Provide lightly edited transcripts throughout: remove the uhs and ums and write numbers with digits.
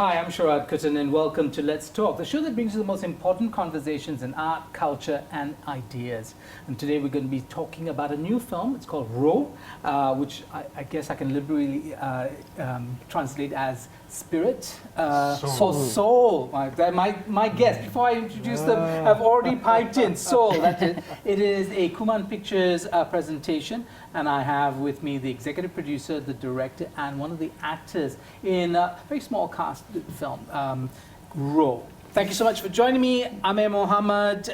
Hi, I'm Sharaad Kuttan and welcome to Let's Talk, the show that brings you the most important conversations in art, culture and ideas. And today we're going to be talking about a new film. It's called ROH, which I guess I can liberally translate as spirit, soul. My guests, before I introduce them, have already piped in soul. That's it. It is a Kuman Pictures presentation, and I have with me the executive producer, the director, and one of the actors in a very small cast film, ROH. Thank you so much for joining me, Amir Muhammad,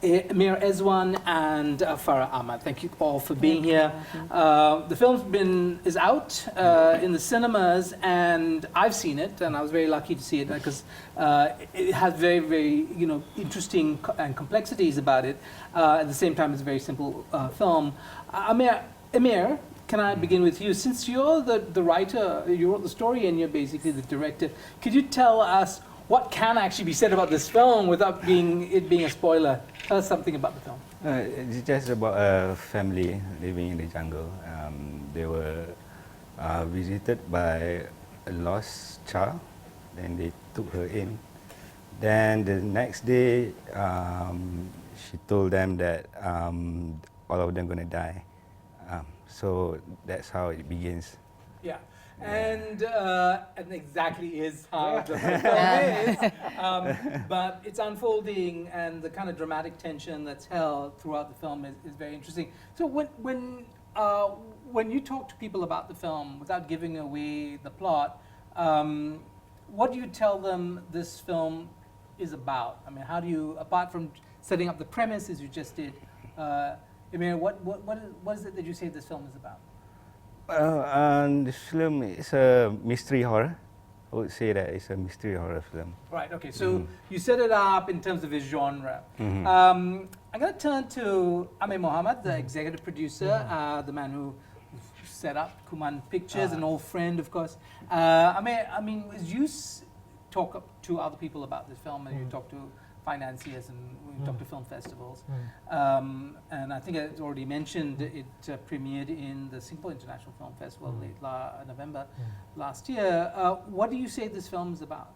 Emir Ezwan, and Farah Ahmad. Thank you all for being here. The film is out in the cinemas, and I've seen it, and I was very lucky to see it because it has very, very interesting and complexities about it. At the same time, it's a very simple film. Emir, can I begin with you? Since you're the writer, you wrote the story, and you're basically the director, could you tell us what can actually be said about this film without it being a spoiler? Tell us something about the film. It's just about a family living in the jungle. They were visited by a lost child. Then they took her in. Then the next day, she told them that all of them going to die. So that's how it begins. Yeah. And exactly is how the film is. But it's unfolding, and the kind of dramatic tension that's held throughout the film is very interesting. So when you talk to people about the film, without giving away the plot, what do you tell them this film is about? I mean, how do you, apart from setting up the premise as you just did, Emir, what is it that you say this film is about? This film is a mystery horror. I would say that it's a mystery horror film. Right, okay, so you set it up in terms of its genre. I'm going to turn to Amir Muhammad, the executive producer, the man who set up Kuman Pictures, an old friend, of course. Amir, I mean, as you talk to other people about this film, and you talk to financiers and we talk to film festivals. And I think it's already mentioned it premiered in the Singapore International Film Festival late November last year. What do you say this film is about?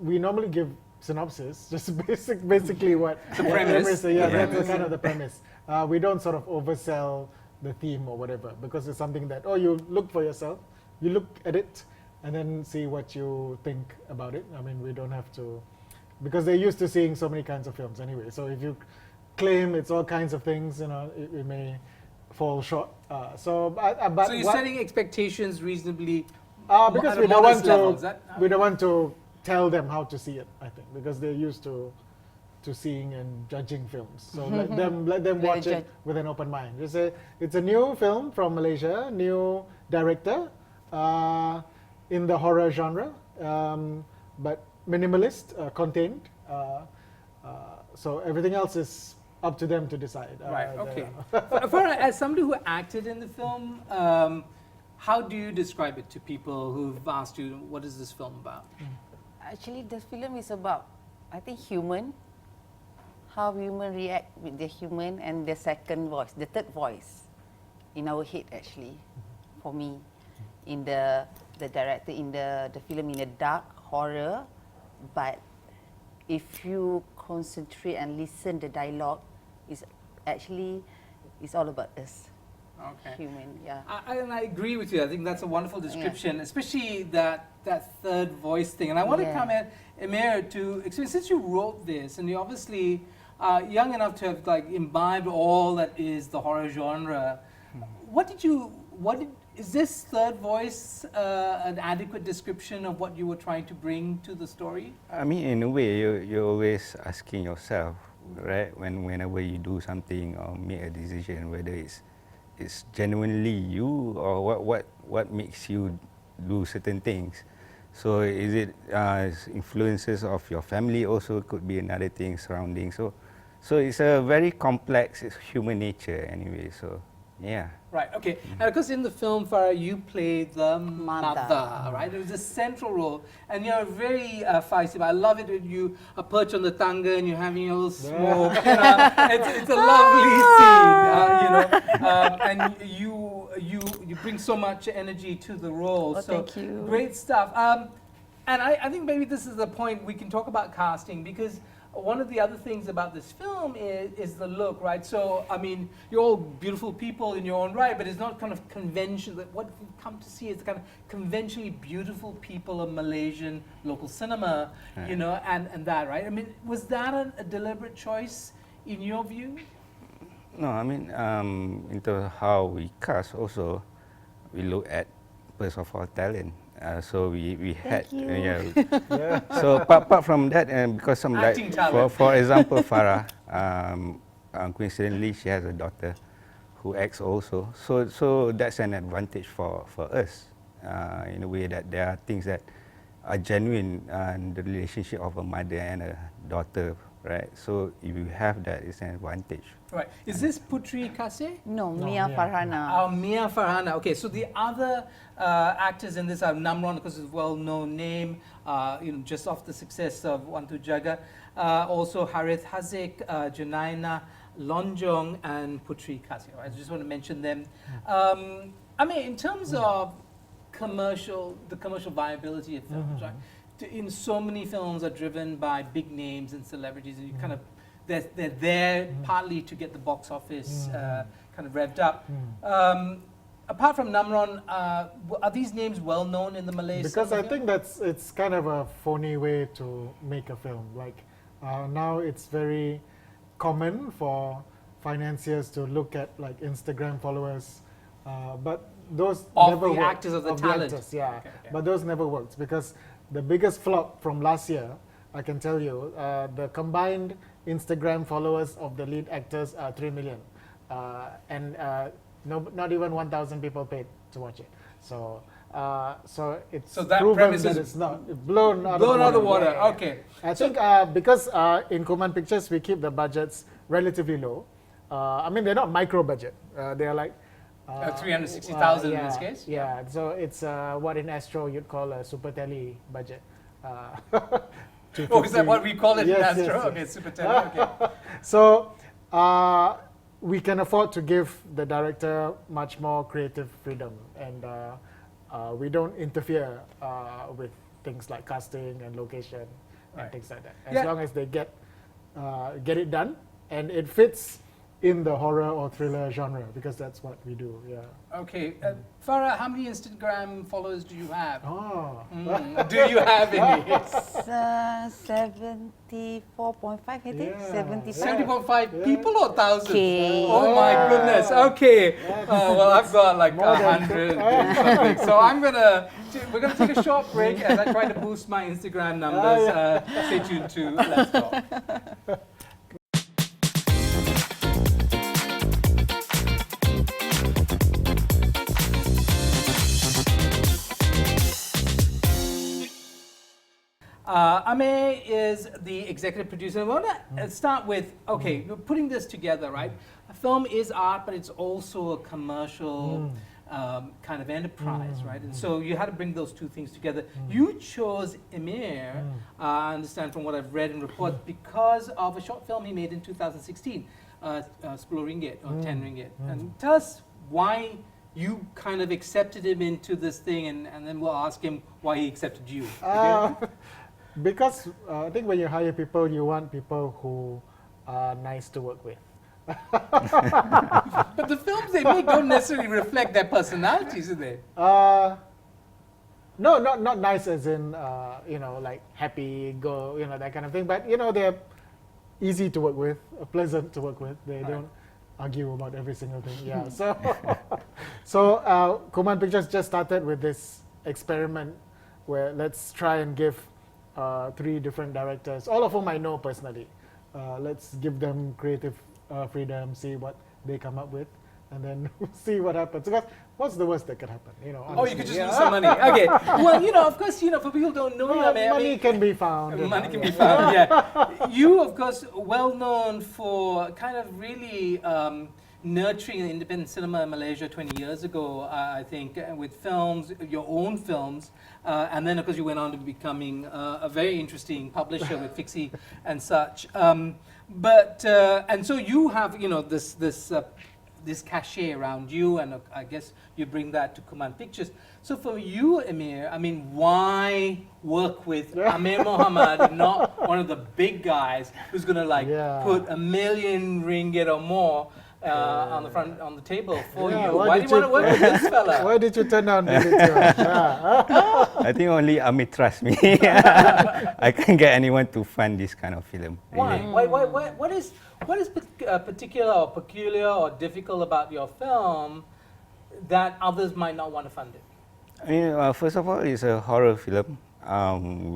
We normally give synopsis, just basically what the premise. That's kind of the premise. We don't sort of oversell the theme or whatever, because it's something that, you look for yourself, you look at it and then see what you think about it. I mean, we don't have to, because they're used to seeing so many kinds of films anyway. So if you claim it's all kinds of things, it may fall short. But so you're setting expectations reasonably because we don't want to tell them how to see it, I think, because they're used to seeing and judging films. So let them watch it with an open mind. It's a new film from Malaysia, new director in the horror genre, but minimalist, contained. So everything else is up to them to decide. Right, okay. As somebody who acted in the film, how do you describe it to people who've asked you, what is this film about? Actually, this film is about, I think, human. How human react with the human, and the second voice, the third voice in our head, actually, for me. In the director, in the film, in a dark horror, but if you concentrate and listen the dialogue, it's all about us. Okay. Human, yeah. I agree with you. I think that's a wonderful description, especially that third voice thing. And I want to come at Emir to explain, since you wrote this, and you're obviously young enough to have imbibed all that is the horror genre. Is this third voice an adequate description of what you were trying to bring to the story? I mean, in a way, you're always asking yourself, right? Whenever you do something or make a decision, whether it's genuinely you or what makes you do certain things. So is it influences of your family also could be another thing surrounding. So it's a very complex human nature anyway. So yeah. Right, okay. And of course in the film, Farah, you played the mother, right? It was a central role. And you're very feisty. I love it when you are perched on the tanga and you're having a little smoke. It's a lovely scene, and you bring so much energy to the role. Oh, so thank you. Great stuff. And I think maybe this is the point we can talk about casting, because one of the other things about this film is the look, right? So, I mean, you're all beautiful people in your own right, but it's not kind of conventional. What you've come to see is the kind of conventionally beautiful people of Malaysian local cinema, you know, and that, right? I mean, was that a deliberate choice in your view? No, I mean, in terms of how we cast also, we look at first of all talent. So we had So apart from that, and because some Acting like talent. for example Farah, coincidentally she has a daughter who acts also. So that's an advantage for us in a way that there are things that are genuine in the relationship of a mother and a daughter, right? So if you have that, it's an advantage. Right. Is this Putri Kasih? No, No, Mia Mia. Farhana. Mia Farhana. Okay, so the other actors in this are Namron, because it's a well-known name, you know, just off the success of Wantu Jaga. Also Harith Haziq, Junaina Lonjong, and Putri Kasih. I just want to mention them. I mean, in terms of the commercial viability of films, right? In so many films are driven by big names and celebrities, and you kind of they're there partly to get the box office kind of revved up. Apart from Namron, are these names well known in the Malaysian? Because I think it's kind of a phony way to make a film. Like now it's very common for financiers to look at like Instagram followers, but those Of never the worked. actors, of the talent. actors, yeah. Okay. But those never worked because the biggest flop from last year, I can tell you, the combined Instagram followers of the lead actors are 3 million, and not even 1,000 people paid to watch it. So it's So that proven premise that is it's not blown out of the water. Yeah, yeah. Okay. I think because in Kuman Pictures we keep the budgets relatively low. I mean, they're not micro budget. They're like 360,000 in this case? Yeah, so it's what in Astro you'd call a super tele budget. Oh, is that what we call it in Yes, Astro? yes, Okay, yes. super tele. Okay. So we can afford to give the director much more creative freedom, and we don't interfere with things like casting and location Right. and things like that. As Yeah. long as they get it done and it fits in the horror or thriller genre, because that's what we do. Yeah. Okay. Farah, how many Instagram followers do you have? Oh. Do you have any? It's 74.5, I think. Yeah. 76. 70.5 people or thousands? Okay. Oh my Yeah. goodness. Okay. Well, I've got like More than 100 and something. So we're gonna take a short break as I try to boost my Instagram numbers. Stay tuned to Let's Talk. Amir is the executive producer. I want to start with, okay, you're putting this together, right? A film is art, but it's also a commercial kind of enterprise, right? And so you had to bring those two things together. You chose Emir, I understand from what I've read in reports, because of a short film he made in 2016, 10 ringgit or 10 ringgit. And tell us why you kind of accepted him into this thing, and then we'll ask him why he accepted you. Because I think when you hire people, you want people who are nice to work with. But the films they make don't necessarily reflect their personalities, do they? No, not nice as in like happy, go, that kind of thing. But they're easy to work with, pleasant to work with. They don't argue about every single thing. Yeah. So Kuman Pictures just started with this experiment where let's try and give 3 different directors, all of whom I know personally. Let's give them creative freedom, see what they come up with, and then see what happens. Because what's the worst that could happen? Oh, you could just lose some money. Okay. Well, of course, for people who don't know you, money can be found. Money can be found, yeah. You, of course, well known for kind of really nurturing independent cinema in Malaysia 20 years ago, I think, with films, your own films. And then, of course, you went on to becoming a very interesting publisher with Fixie and such. And so you have, this this cachet around you, and I guess you bring that to Kuman Pictures. So for you, Emir, I mean, why work with Amir Muhammad, not one of the big guys who's going to like put #1 million ringgit or more on the table for you? Why do you want to work with this fella? Why did you turn down Berita? I think only Amir trusts me. I can't get anyone to fund this kind of film. Why? Really. What is particular or peculiar or difficult about your film that others might not want to fund it? I mean, first of all, it's a horror film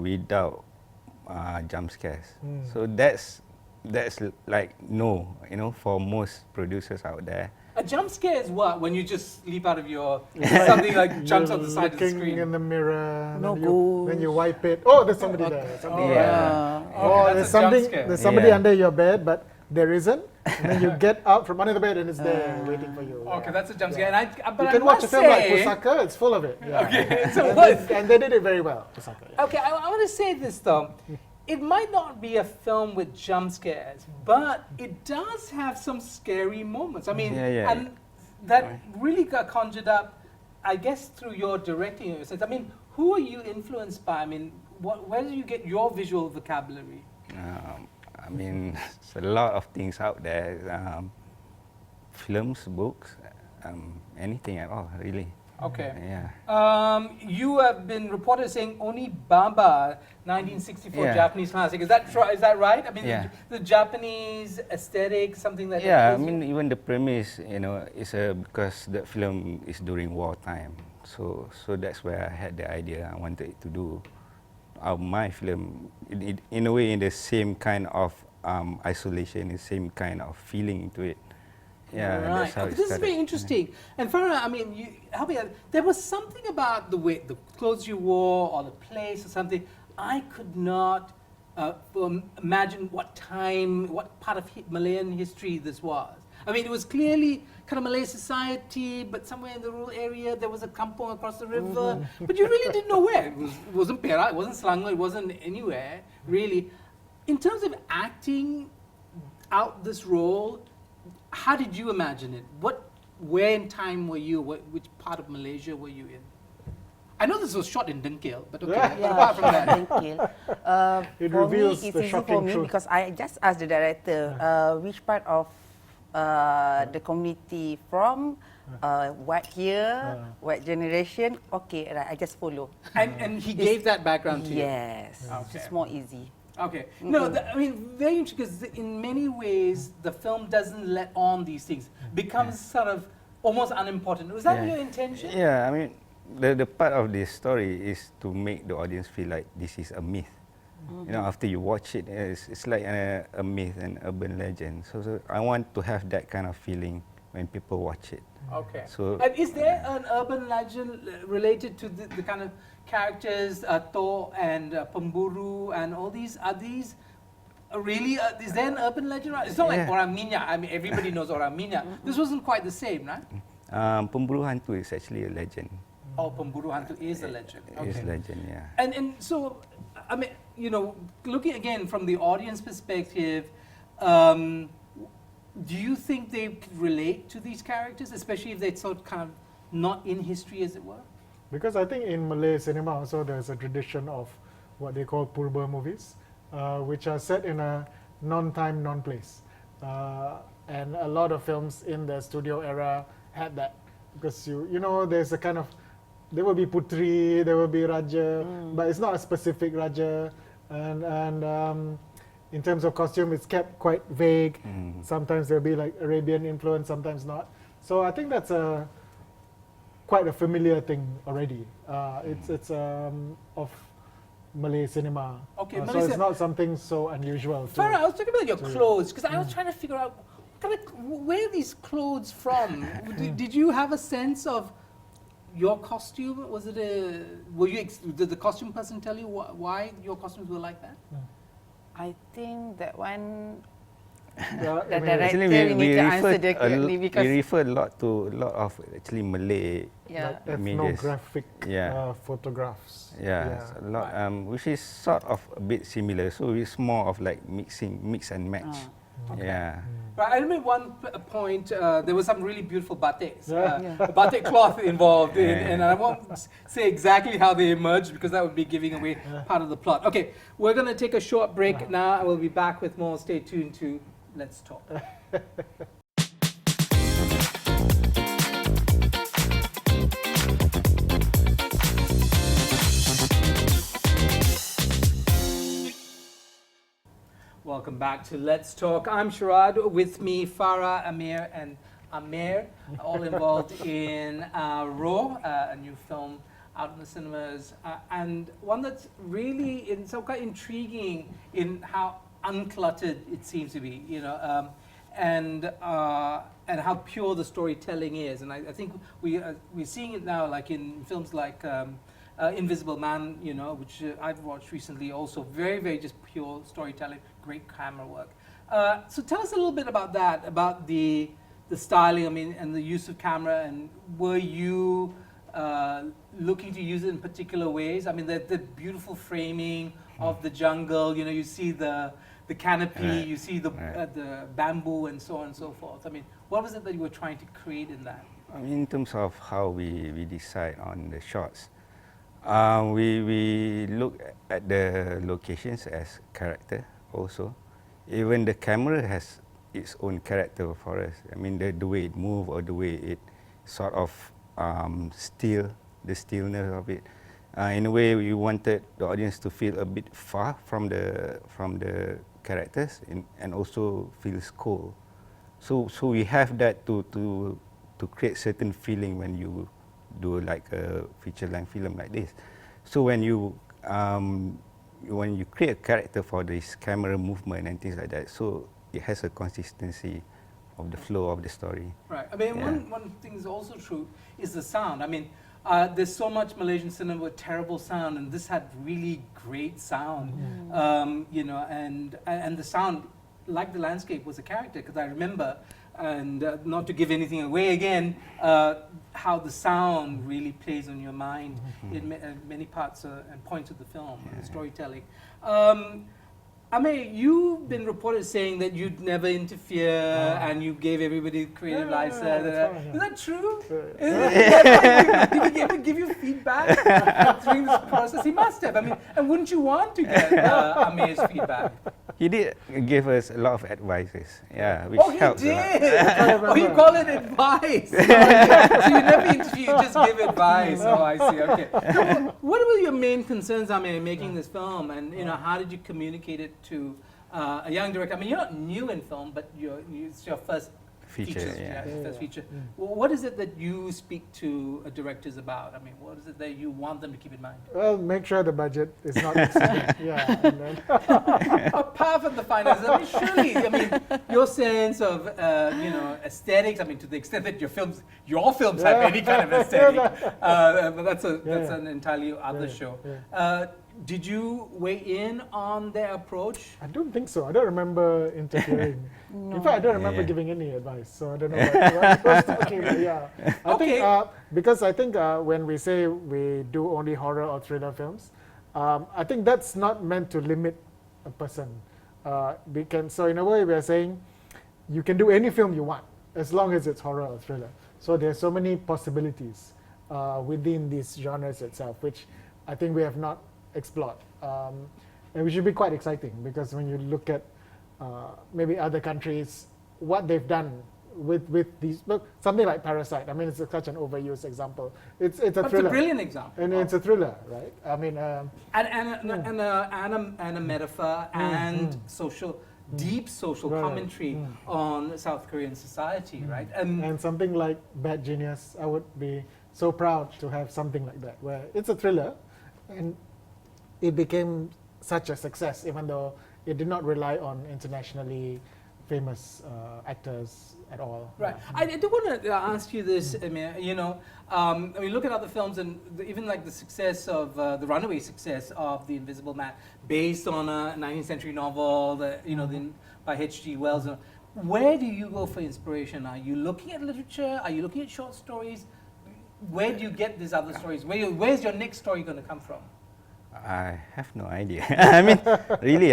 without jump scares. So that's like no, you know, for most producers out there. A jump scare is what? When you just leap out of your something like jumps on the side of the looking screen. in the mirror, No then you wipe it. Oh, there's somebody there. Somebody Okay, there's that's a jump something. scare. There's somebody under your bed, but there isn't. And then you get out from under the bed and it's there waiting for you. Okay, that's a jump scare. And You can watch a film like Pusaka. It's full of it. Okay, so what? And they did it very well. Pusaka. Okay, I want to say this though. It might not be a film with jump scares, but it does have some scary moments. I mean, and that really got conjured up, I guess, through your directing. In a sense. I mean, who are you influenced by? I mean, where do you get your visual vocabulary? I mean, there's a lot of things out there. Films, books, anything at all, really. Okay. Yeah. You have been reported saying Oni Baba, 1964 Japanese classic. Is that right? I mean, the Japanese aesthetic, something that. Yeah, I mean, even the premise, you know, is because the film is during wartime. So that's where I had the idea. I wanted to do my film in a way in the same kind of isolation, the same kind of feeling to it. Yeah, right. that's how it This is started. very interesting. And Farah, I mean, help me out. There was something about the way the clothes you wore or the place or something. I could not imagine what part of Malayan history this was. I mean, it was clearly kind of Malay society, but somewhere in the rural area there was a kampong across the river. But you really didn't know where. It wasn't Perak, it wasn't Selangor, it wasn't anywhere really. In terms of acting out this role, how did you imagine it? Where in time were you? Which part of Malaysia were you in? I know this was shot in Dengkil, but okay. But apart from that, It for me, reveals it's the easy for shocking me truth. because I just asked the director which part of the community from, what year, what generation. Okay, right, I just follow. and he gave that background to you. Yes, Okay. it's more easy. Okay. No, I mean, very interesting because in many ways the film doesn't let on these things. Becomes sort of almost unimportant. Was that your intention? Yeah, I mean, the part of this story is to make the audience feel like this is a myth. You know, after you watch it, it's like a myth, an urban legend. So I want to have that kind of feeling when people watch it. Okay. So, and is there an urban legend related to the kind of characters, Thor and Pemburu and all these? Are these really, is there an urban legend? It's not like Orang Minyak. I mean, everybody knows Orang Minyak. This wasn't quite the same, right? Pemburu Hantu is actually a legend. Oh, Pemburu Hantu is a legend. It is a legend, yeah. And so, I mean, you know, looking again from the audience perspective, do you think they could relate to these characters, especially if they're sort of kind of not in history, as it were? Because I think in Malay cinema also there's a tradition of what they call Purba movies, which are set in a non-time, non-place. And a lot of films in the studio era had that. Because you know, there's a kind of, there will be Putri, there will be Raja, but it's not a specific Raja. And in terms of costume, it's kept quite vague. Sometimes there'll be like Arabian influence, sometimes not. So I think that's quite a familiar thing already. It's of Malay cinema. Okay, so it's not something so unusual. Farah, I was talking about your clothes because I was trying to figure out where are these clothes from? Did you have a sense of your costume? Was it did the costume person tell you why your costumes were like that? I think that one, Yeah, the I mean, director Actually, we need to answer refer directly because we refer a lot of actually Malay yeah. like images. ethnographic photographs. Yeah, it's a lot, which is sort of a bit similar. So it's more of like mix and match. Yeah. But I remember one point, there was some really beautiful batiks, batik cloth involved, and I won't say exactly how they emerged because that would be giving away part of the plot. Okay, we're going to take a short break now, and we'll be back with more. Stay tuned to Let's Talk. Welcome back to Let's Talk. I'm Sharaad. With me, Farah, Amir, and Amir, all involved in ROH, a new film out in the cinemas, and one that's really quite intriguing in how uncluttered it seems to be, and how pure the storytelling is. And I think we're seeing it now, like in films like Invisible Man, which I've watched recently. Also, very, very just pure storytelling, great camera work. So tell us a little bit about that, about the styling, and the use of camera. And were you looking to use it in particular ways? I mean, the beautiful framing of the jungle. You see the canopy, you see the bamboo, and so on and so forth. I mean, what was it that you were trying to create in that? I mean, in terms of how we decide on the shots, we look at the locations as character also. Even the camera has its own character for us. I mean, the way it moves or the way it sort of the stillness of it. In a way, we wanted the audience to feel a bit far from the characters and also feels cold. So we have that to create certain feeling when you do like a feature-length film like this. So when you create a character for this camera movement and things like that, so it has a consistency of the flow of the story. Right. I mean, one thing is also true is the sound. I mean, there's so much Malaysian cinema with terrible sound, and this had really great sound. And the sound, like the landscape, was a character, because I remember, and not to give anything away again, how the sound really plays on your mind in many parts and points of the film, the storytelling. Amir, you've been reported saying that you'd never interfere and you gave everybody creative license. Is that true? Did he ever give you feedback during this process? He must have. I mean, and wouldn't you want to get Amir's feedback? He did give us a lot of advices, which helps. He did? You call it advice. So you never interview, you just give advice. Oh, I see, okay. So what were your main concerns, Amir, in making this film? And how did you communicate it to a young director? I mean, you're not new in film, but it's your first feature. First feature. Well, what is it that you speak to directors about? I mean, what is it that you want them to keep in mind? Well, make sure the budget is not exceeded. Apart from the finances, I mean, surely, your sense of, aesthetics, I mean, to the extent that your films have any kind of aesthetic, but that's an entirely other show. Did you weigh in on their approach? I don't think so. I don't remember interfering. In fact, I don't remember giving any advice, so I don't know what I was talking about. I think, because I think when we say we do only horror or thriller films, I think that's not meant to limit a person. So in a way, we are saying you can do any film you want, as long as it's horror or thriller. So there's so many possibilities within these genres itself, which I think we have not explored, and which should be quite exciting, because when you look at maybe other countries, what they've done with these, something like Parasite. I mean, it's such an overused example. It's a thriller. It's a brilliant example, and it's a thriller, right? I mean, and a metaphor and deep social commentary on South Korean society, right? And something like Bad Genius, I would be so proud to have something like that, where it's a thriller, and it became such a success, even though it did not rely on internationally famous actors at all. Right. I do want to ask you this, Emir. I mean, look at other films, and even like the success of the runaway success of The Invisible Man, based on a 19th century novel, by H.G. Wells. Where do you go for inspiration? Are you looking at literature? Are you looking at short stories? Where do you get these other stories? Where's your next story going to come from? I have no idea. I mean, really,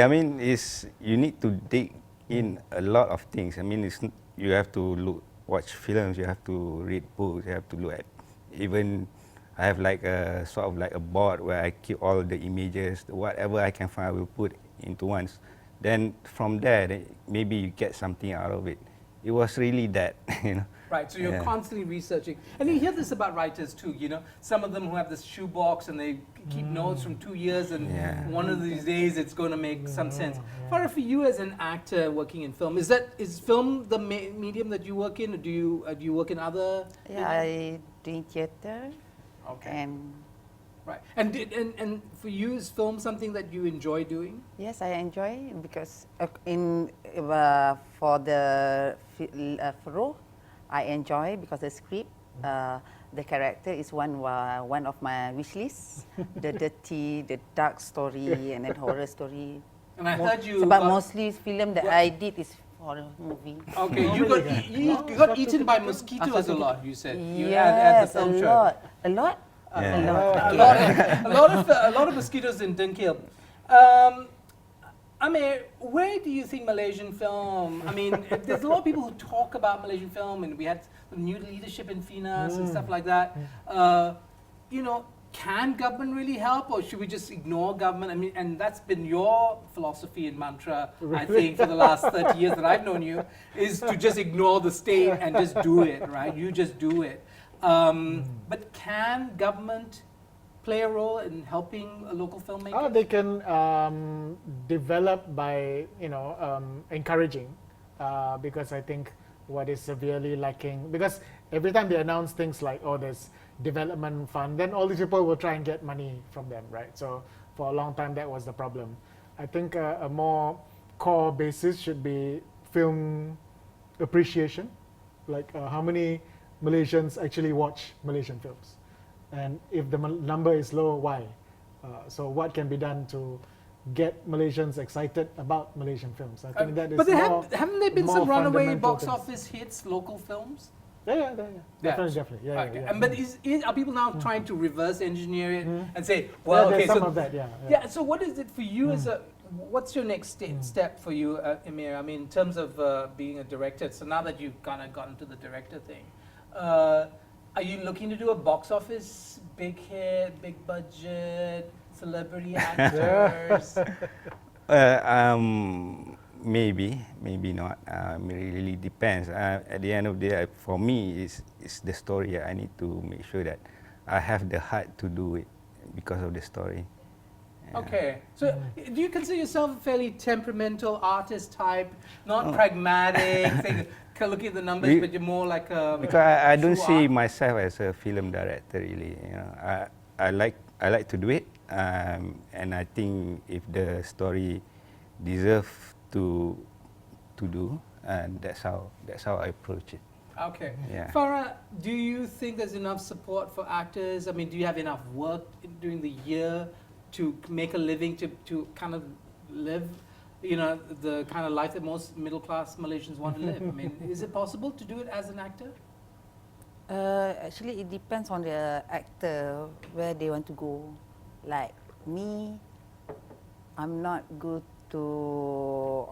you need to dig in a lot of things. I mean, you have to watch films, you have to read books, you have to look at even. I have like a sort of like a board where I keep all the images, whatever I can find, I will put into once. Then from there, maybe you get something out of it. It was really that, you know. Right, so you're constantly researching. And you hear this about writers too, you know. Some of them who have this shoebox and they keep notes from 2 years and one of these days it's going to make some sense. Farah, for you as an actor working in film, is film the medium that you work in, or do you work in other? Yeah, I do theatre. Okay. And right. And for you, is film something that you enjoy doing? yes, I enjoy because for the ROH, I enjoy because the script, the character is one of my wish lists. The dirty, the dark story, and then horror story. And I heard you. But mostly film that I did is horror movie. Okay, you got eaten by mosquitoes a lot. You said. Yes, at the film a show. lot, a lot. A lot of mosquitoes in Dunkirk. Amir, where do you think Malaysian film? I mean, there's a lot of people who talk about Malaysian film, and we had new leadership in FINAS and stuff like that. You know, can government really help, or should we just ignore government? I mean, and that's been your philosophy and mantra, I think, for the last 30 years that I've known you, is to just ignore the state and just do it, right? You just do it. But can government play a role in helping a local filmmaker? They can develop by encouraging, because I think what is severely lacking, because every time they announce things like, oh, there's development fund, then all these people will try and get money from them, right? So for a long time that was the problem. I think a more core basis should be film appreciation, like how many Malaysians actually watch Malaysian films, and if the number is low, why? So what can be done to get Malaysians excited about Malaysian films? I think that is. But haven't there been some runaway box things. office hits, local films? Yeah. Definitely. Yeah, okay. yeah. But are people now trying to reverse engineer it and say, well, okay, some so of that, yeah. So what is it for you as a? What's your next step for you, Emir? I mean, in terms of being a director. So now that you've kind of gotten to the director thing, are you looking to do a box office, big hit, big budget, celebrity actors? Maybe not. It really depends. At the end of the day, for me, it's the story. I need to make sure that I have the heart to do it because of the story. Okay, so do you consider yourself a fairly temperamental artist type, not pragmatic, looking at the numbers, but you're more like a... Because I don't see myself as a film director, really. You know, I like to do it, and I think if the story deserves to do, and that's how I approach it. Okay. Yeah. Farah, do you think there's enough support for actors? I mean, do you have enough work during the year to make a living, to kind of live, you know, the kind of life that most middle-class Malaysians want to live? I mean, is it possible to do it as an actor? Actually, it depends on the actor, where they want to go. Like me, I'm not good to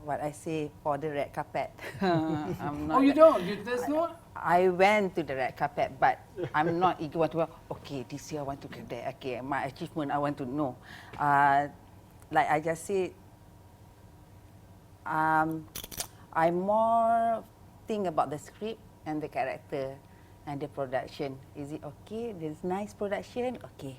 what I say for the red carpet. I'm not. Oh, you don't? There's no... I went to the red carpet, but I'm not eager to, okay, this year I want to get there. Okay, my achievement I want to know. Like I just said, I more think about the script and the character and the production. Is it okay? There's nice production? Okay.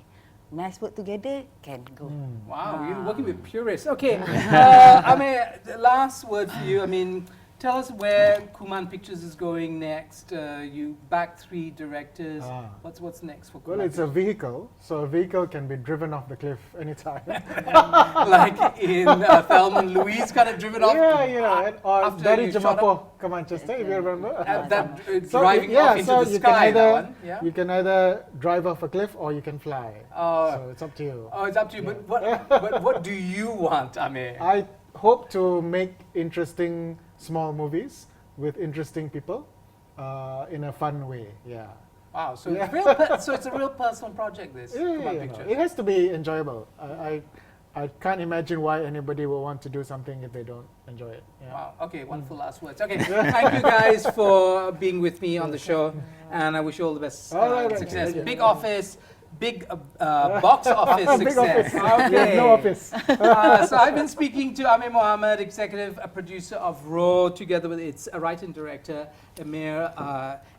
Nice work together, can go. Wow, you're working with purists. Okay, I mean, the last word for you. I mean, tell us where Kuman Pictures is going next. You back 3 directors. What's next for Kuman? Well, it's a vehicle, so a vehicle can be driven off the cliff anytime. Like in Thelma and Louise, kind of driven off. Yeah. Or after Dari you shot Jemapo, Manchester, if you remember. Driving off into the sky. You can either drive off a cliff or you can fly. So it's up to you. Oh, it's up to you. But what do you want, Amir? I hope to make interesting small movies with interesting people in a fun way. Yeah. Wow. So so it's a real personal project. This Kuman Picture. It has to be enjoyable. I can't imagine why anybody will want to do something if they don't enjoy it. Yeah. Wow. Okay, wonderful last words. Okay, thank you guys for being with me on the show, and I wish you all the best success. Big office, big box office Big success. office. Okay. No office. So I've been speaking to Amir Muhammad, executive producer of ROH, together with its writer and director Emir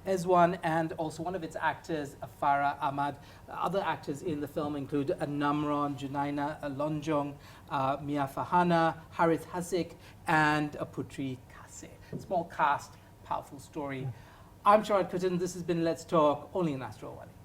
Ezwan, and also one of its actors, Farah Ahmad. Other actors in the film include Namron, Junaina Lonjong, Mia Fahana, Harith Hasik, and Putri Kase. Small cast, powerful story. I'm Sharaad Kuttan. This has been Let's Talk, only in Astro AWANI.